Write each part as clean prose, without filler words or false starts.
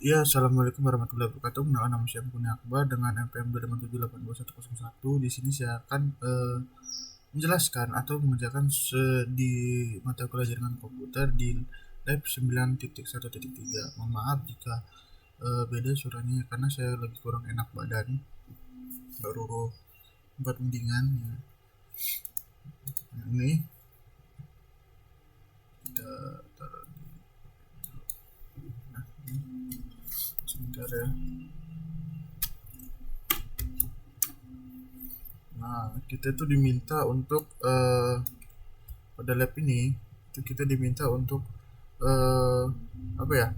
Ya, assalamualaikum warahmatullahi wabarakatuh. Mengenal nama saya Mukunni Akbar dengan NPM 287822101. Di sini saya akan menjelaskan atau mengerjakan di mata kuliah jaringan komputer di lab 9.1.3. Mohon maaf jika beda suaranya karena saya lagi kurang enak badan, baru empat mendingan ya. Ini kita taruh sebentar ya. Nah, kita tuh diminta untuk pada lab ini itu kita diminta untuk apa ya,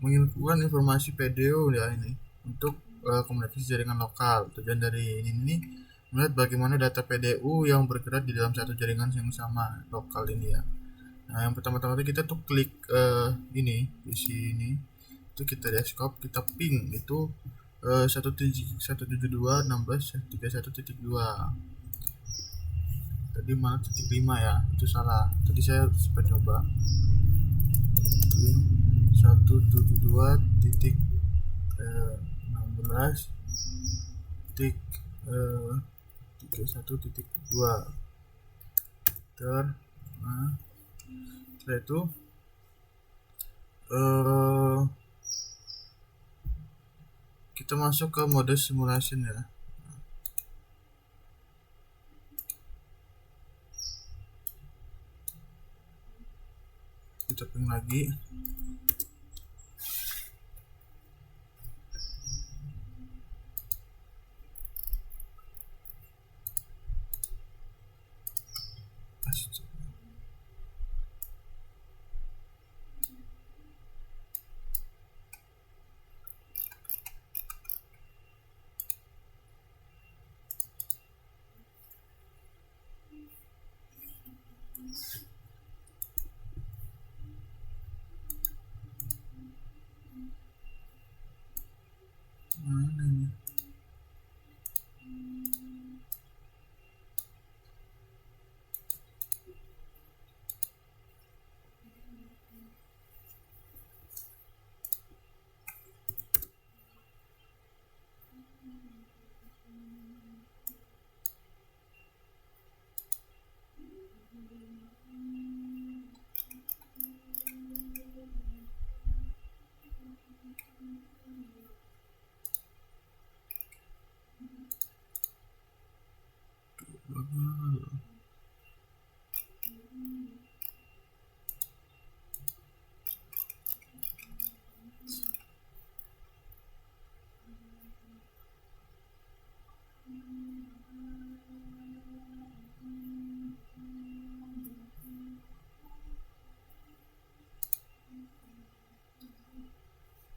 menginfokan informasi PDU ya ini untuk komunikasi jaringan lokal. Tujuan dari ini melihat bagaimana data PDU yang bergerak di dalam satu jaringan yang sama lokal ini ya. Nah, yang pertama-tama kita tuh klik ini di sini, itu kita desktop, kita ping itu 172.16.31.2. Tadi malah 5 ya, itu salah. Tadi saya sempat coba ping 172.16.31.2. Nah, setelah itu kita masuk ke mode simulation ya. Kita ping lagi. Mana ini?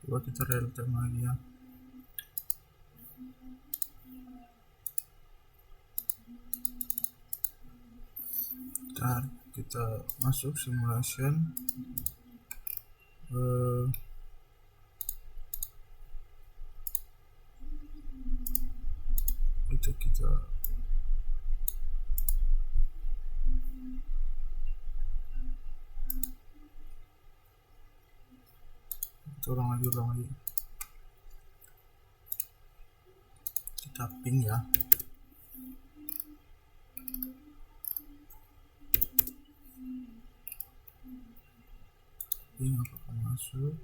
Coba kita real time lagi ya. Ntar kita masuk simulation, itu kita ulang lagi kita ping ya. Ping apakah masuk?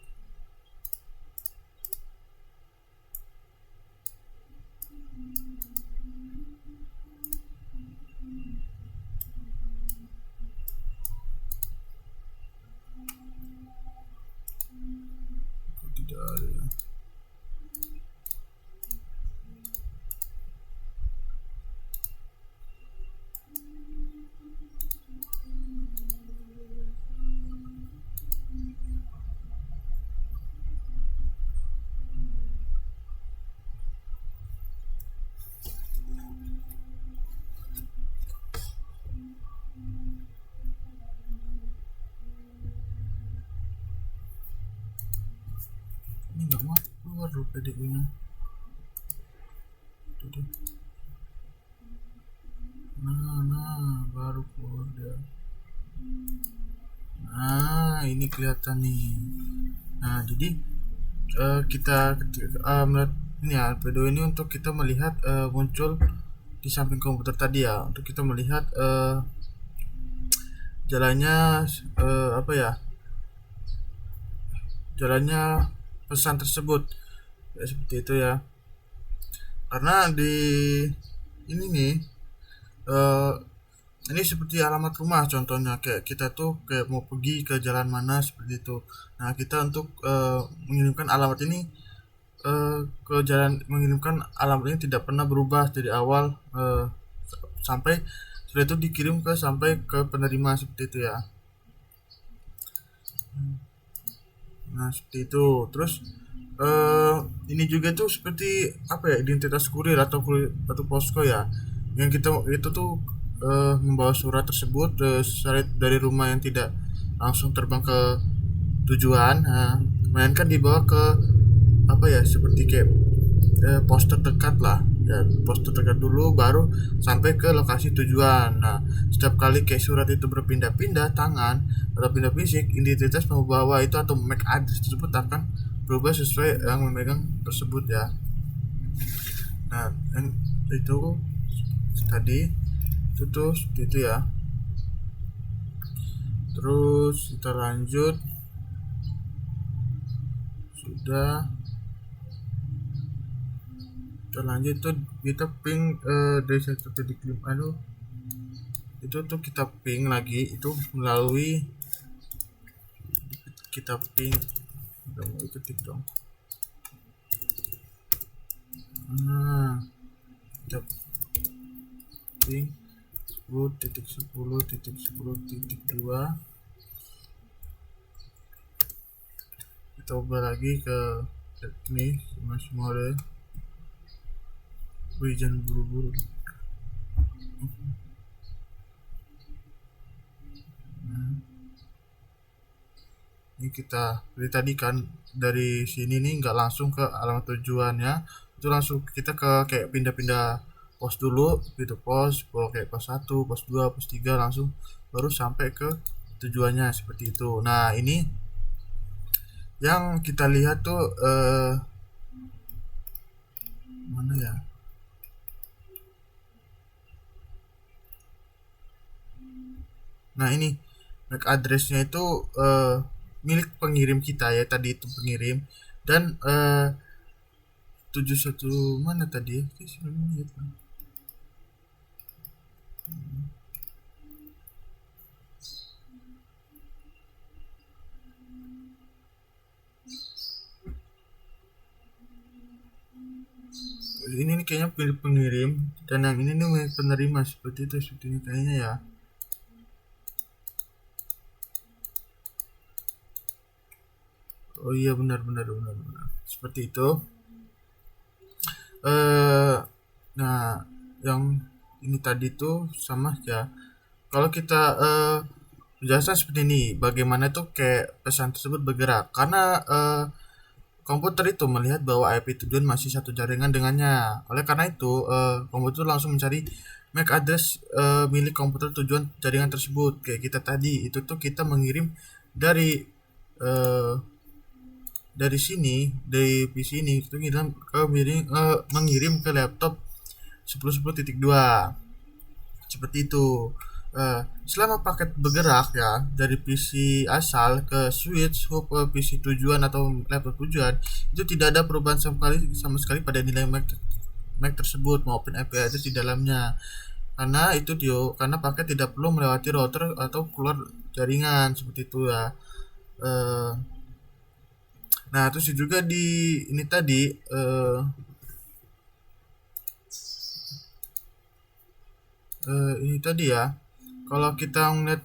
Kok tidak ada ya? Ini nggak mau keluar PDU nya. Nah baru keluar dia. Nah, ini kelihatan nih. Nah, jadi kita melihat ini ya, video ini untuk kita melihat muncul di samping komputer tadi ya, untuk kita melihat jalannya apa ya, jalannya pesan tersebut ya, seperti itu ya. Karena di ini nih eh, ini seperti alamat rumah contohnya, kayak kita tuh kayak mau pergi ke jalan mana seperti itu. Nah, kita untuk mengirimkan alamat ini ke jalan, mengirimkan alamat ini tidak pernah berubah dari awal sampai sudah itu dikirim ke sampai ke penerima seperti itu ya. Nah, seperti itu. Terus eh ini juga tuh seperti apa ya, identitas kurir atau posko ya. Yang kita itu tuh membawa surat tersebut, surat dari rumah yang tidak langsung terbang ke tujuan, melainkan dibawa ke apa ya, seperti kayak pos terdekat lah ya, pos terdekat dulu baru sampai ke lokasi tujuan. Nah, setiap kali kayak surat itu berpindah-pindah tangan atau pindah fisik, identitas pembawa itu atau MAC address tersebut akan berubah sesuai yang memegang tersebut ya. Nah, yang itu tadi itu tuh seperti itu ya. Terus kita lanjut, sudah terlanjut tuh kita ping dari satu titik lima, itu tuh kita ping lagi itu melalui, kita ping dong, itu ketik dong. Nah, kita ping 10.10.10.2, kita ubah lagi ke ini semua deh, jangan buru-buru. Ini kita dari tadi kan, dari sini nih nggak langsung ke alamat tujuannya, itu langsung kita ke kayak pindah-pindah pos dulu gitu, pos kayak pos 1, pos 2, pos 3, langsung baru sampai ke tujuannya seperti itu. Nah, ini yang kita lihat tuh mana ya, nah ini MAC addressnya itu milik pengirim kita ya, tadi itu pengirim, dan 71 mana tadi ya, ini nih kayaknya milik pengirim, dan yang ini nih milik penerima seperti itu, seperti ini kayaknya ya. Oh iya, benar seperti itu. Nah, yang ini tadi tuh sama ya. Kalau kita menjelaskan seperti ini, bagaimana tuh kayak pesan tersebut bergerak, karena komputer itu melihat bahwa IP tujuan masih satu jaringan dengannya. Oleh karena itu, komputer langsung mencari MAC address milik komputer tujuan jaringan tersebut. Kayak kita tadi, itu tuh kita mengirim dari eh, sini, dari PC ini itu mengirim ke laptop 10.10.2 seperti itu. Selama paket bergerak ya dari PC asal ke switch hub ke PC tujuan atau laptop tujuan, itu tidak ada perubahan sama sekali pada nilai MAC tersebut maupun IP address di dalamnya. Karena paket tidak perlu melewati router atau keluar jaringan seperti itu ya. Uh, Nah, terus juga di ini tadi ini tadi ya. Kalau kita ngeliat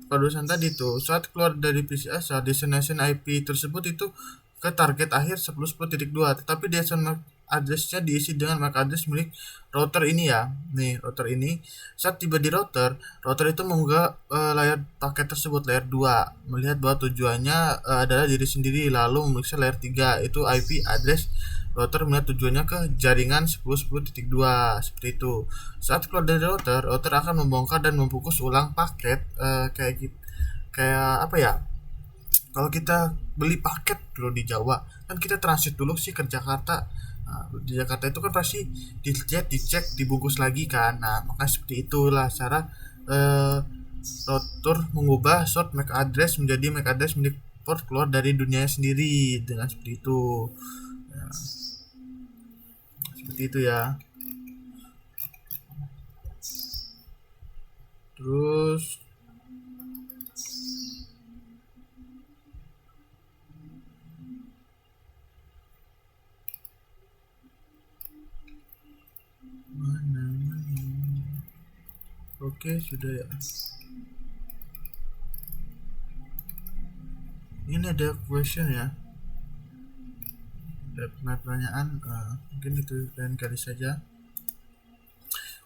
perusahaan tadi tuh, saat keluar dari PC asal, destination IP tersebut itu ke target akhir 10.10.2, tetapi destination address-nya diisi dengan MAC address milik router ini ya. Nih, router ini saat tiba di router itu mengunggah layar paket tersebut, layar 2, melihat bahwa tujuannya adalah diri sendiri, lalu memeriksa layar 3, itu IP address router melihat tujuannya ke jaringan 10.10.2 seperti itu. Saat keluar dari router akan membongkar dan membungkus ulang paket kayak apa ya? Kalau kita beli paket loh di Jawa, kan kita transit dulu sih ke Jakarta. Nah, di Jakarta itu kan pasti dicek, dibungkus lagi kan. Nah, maka seperti itulah cara eh, router mengubah short MAC address menjadi MAC address milik port keluar dari dunia sendiri dengan seperti itu. Ya, seperti itu ya. Terus mana? Oke, sudah ya. Ini ada question ya. Ada pertanyaan, mungkin itu lain kali saja.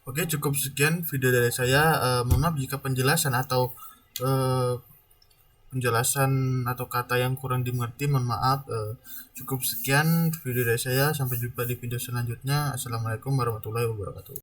Oke, cukup sekian video dari saya. Mohon maaf jika penjelasan atau eh, penjelasan atau kata yang kurang dimengerti, mohon maaf. Cukup sekian video dari saya. Sampai jumpa di video selanjutnya. Assalamualaikum warahmatullahi wabarakatuh.